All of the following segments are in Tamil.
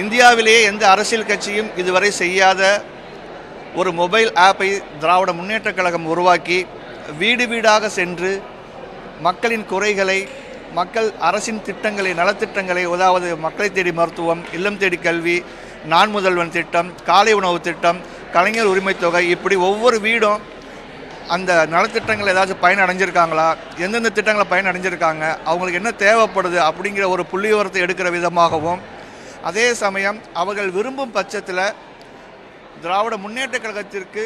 இந்தியாவிலேயே எந்த அரசியல் கட்சியும் இதுவரை செய்யாத ஒரு மொபைல் ஆப்பை திராவிட முன்னேற்றக் கழகம் உருவாக்கி வீடு வீடாக சென்று மக்களின் குறைகளை, மக்கள் அரசின் திட்டங்களை, நலத்திட்டங்களை, அதாவது மக்களை தேடி மருத்துவம், இல்லம் தேடி கல்வி, நான் முதல்வன் திட்டம், காலை உணவு திட்டம், கலைஞர் உரிமை தொகை, இப்படி ஒவ்வொரு வீடும் அந்த நலத்திட்டங்கள் ஏதாச்சும் பயனடைஞ்சிருக்காங்களா, எந்தெந்த திட்டங்களை பயனடைஞ்சிருக்காங்க, அவங்களுக்கு என்ன தேவைப்படுது அப்படிங்கிற ஒரு புள்ளிவிவரத்தை எடுக்கிற விதமாகவும், அதே சமயம் அவர்கள் விரும்பும் பட்சத்தில் திராவிட முன்னேற்ற கழகத்திற்கு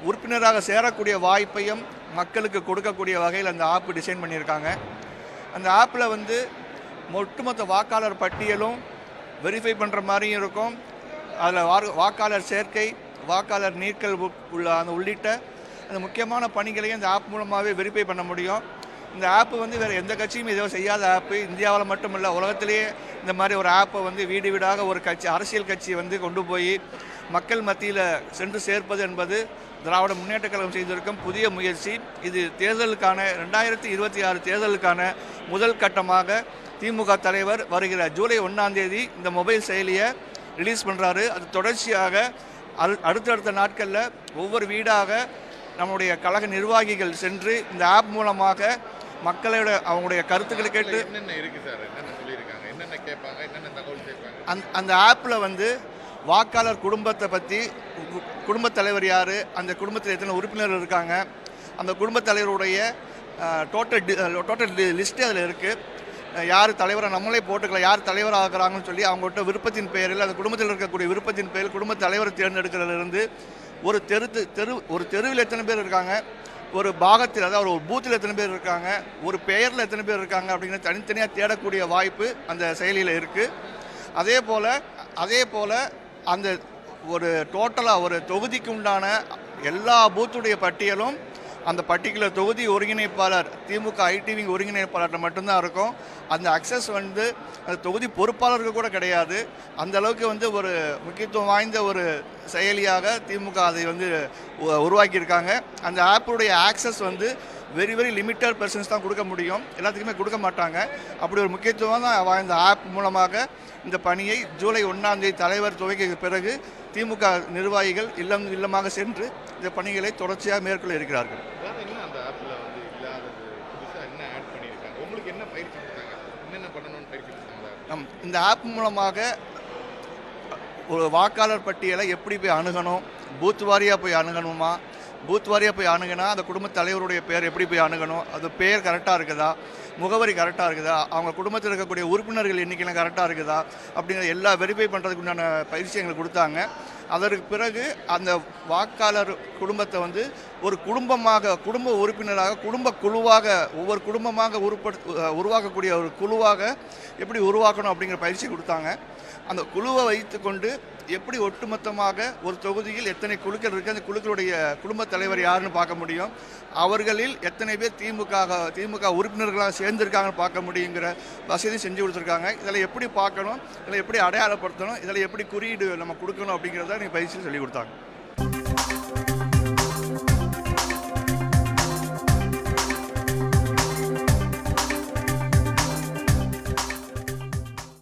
உறுப்பினராக சேரக்கூடிய வாய்ப்பையும் மக்களுக்கு கொடுக்கக்கூடிய வகையில் அந்த ஆப் டிசைன் பண்ணியிருக்காங்க. அந்த ஆப்பில் ஒட்டுமொத்த வாக்காளர் பட்டியலும் வெரிஃபை பண்ணுற மாதிரியும் இருக்கும். அதில் வாக்காளர் சேர்க்கை, வாக்காளர் நீக்கல் உள்ளிட்ட அந்த முக்கியமான பணிகளையும் இந்த ஆப் மூலமாகவே வெரிஃபை பண்ண முடியும். இந்த ஆப்பு வேறு எந்த கட்சியும் இதை செய்யாத ஆப்பு. இந்தியாவில் மட்டுமில்லை, உலகத்திலேயே இந்த மாதிரி ஒரு ஆப்பை வீடு வீடாக ஒரு கட்சி, அரசியல் கட்சி கொண்டு போய் மக்கள் மத்தியில் சென்று சேர்ப்பது என்பது திராவிட முன்னேற்ற கழகம் செய்திருக்கும் புதிய முயற்சி. இது தேர்தலுக்கான 2026 தேர்தலுக்கான முதல் கட்டமாக திமுக தலைவர் வருகிற ஜூலை 1ஆம் தேதி இந்த மொபைல் செயலியை ரிலீஸ் பண்ணுறாரு. அது தொடர்ச்சியாக அடுத்தடுத்த நாட்களில் ஒவ்வொரு வீடாக நம்முடைய கழக நிர்வாகிகள் சென்று இந்த ஆப் மூலமாக மக்களோட அவங்களுடைய கருத்துக்களை கேட்டு அந்த ஆப்பில் வாக்காளர் குடும்பத்தை பற்றி, குடும்பத் தலைவர் யார், அந்த குடும்பத்தில் எத்தனை உறுப்பினர்கள் இருக்காங்க, அந்த குடும்பத் தலைவருடைய டோட்டல் லிஸ்ட்டு அதில் இருக்குது. யார் தலைவரை நம்மளே போட்டுக்கலாம், யார் தலைவராக ஆகிறாங்கன்னு சொல்லி அவங்கள்ட்ட விருப்பத்தின் பெயரில், அந்த குடும்பத்தில் இருக்கக்கூடிய விருப்பத்தின் பெயரில் குடும்பத் தலைவரை தேர்ந்தெடுக்கிறதுலேருந்து ஒரு தெருவில் எத்தனை பேர் இருக்காங்க, ஒரு பாகத்தில், அதாவது ஒரு பூத்தில் எத்தனை பேர் இருக்காங்க, ஒரு பெயரில் எத்தனை பேர் இருக்காங்க அப்படிங்கிற தனித்தனியாக தேடக்கூடிய வாய்ப்பு அந்த செயலியில் இருக்குது. அதே போல் அந்த ஒரு டோட்டலாக ஒரு தொகுதிக்கு உண்டான எல்லா பூத்துடைய பட்டியலும் அந்த பர்டிகுலர் தொகுதி ஒருங்கிணைப்பாளர், திமுக ஐடிவிங் ஒருங்கிணைப்பாளர்கிட்ட மட்டும்தான் இருக்கும். அந்த அக்சஸ் அந்த தொகுதி பொறுப்பாளருக்கு கூட கிடையாது. அந்த அளவுக்கு ஒரு முக்கியத்துவம் வாய்ந்த ஒரு செயலியாக திமுக அதை உருவாக்கியிருக்காங்க. அந்த ஆப்புடைய access very very limited persons தான் கொடுக்க முடியும், எல்லாத்துக்குமே கொடுக்க மாட்டாங்க. அப்படி ஒரு முக்கியத்துவம் தான் வாய்ந்த ஆப் மூலமாக இந்த பணியை ஜூலை 1ஆம் தேதி தலைவர் துவக்கிய பிறகு திமுக நிர்வாகிகள் இல்லம் இல்லமாக சென்று இந்த பணிகளை தொடர்ச்சியாக மேற்கொள்ள இருக்கிறார்கள். இந்த ஆப் மூலமாக ஒரு வாக்காளர் பட்டியலை எப்படி போய் அணுகணும், பூத் வாரியாக போய் அணுகணுமா, பூத் வாரியாக போய் அணுகினா அந்த குடும்பத் தலைவருடைய பேர் எப்படி போய் அணுகணும், அது பேர் கரெக்டாக இருக்குதா, முகவரி கரெக்டாக இருக்குதா, அவங்க குடும்பத்தில் இருக்கக்கூடிய உறுப்பினர்கள் எண்ணிக்கைலாம் கரெக்டாக இருக்குதா அப்படிங்கிற எல்லா வெரிஃபை பண்ணுறதுக்கு உண்டான பயிற்சி எங்களுக்கு கொடுத்தாங்க. அதற்கு பிறகு அந்த வாக்காளர் குடும்பத்தை ஒரு குடும்பமாக, குடும்ப உறுப்பினராக, குடும்ப குழுவாக, ஒவ்வொரு குடும்பமாக உருவாக்கக்கூடிய ஒரு குழுவாக எப்படி உருவாக்கணும் அப்படிங்கிற பயிற்சி கொடுத்தாங்க. அந்த குழுவை வைத்து கொண்டு எப்படி ஒட்டுமொத்தமாக ஒரு தொகுதியில் எத்தனை குழுக்கள் இருக்குது, அந்த குழுக்களுடைய குடும்பத் தலைவர் யாருன்னு பார்க்க முடியும், அவர்களில் எத்தனை பேர் திமுக உறுப்பினர்களாக சேர்ந்திருக்காங்கன்னு பார்க்க முடியுங்கிற வசதி செஞ்சு கொடுத்துருக்காங்க. இதில் எப்படி பார்க்கணும், இதில் எப்படி அடையாளப்படுத்தணும், இதில் எப்படி குறியீடு நம்ம கொடுக்கணும் அப்படிங்கிறத பயிற்சியில் சொல்லிக் கொடுத்தாங்க.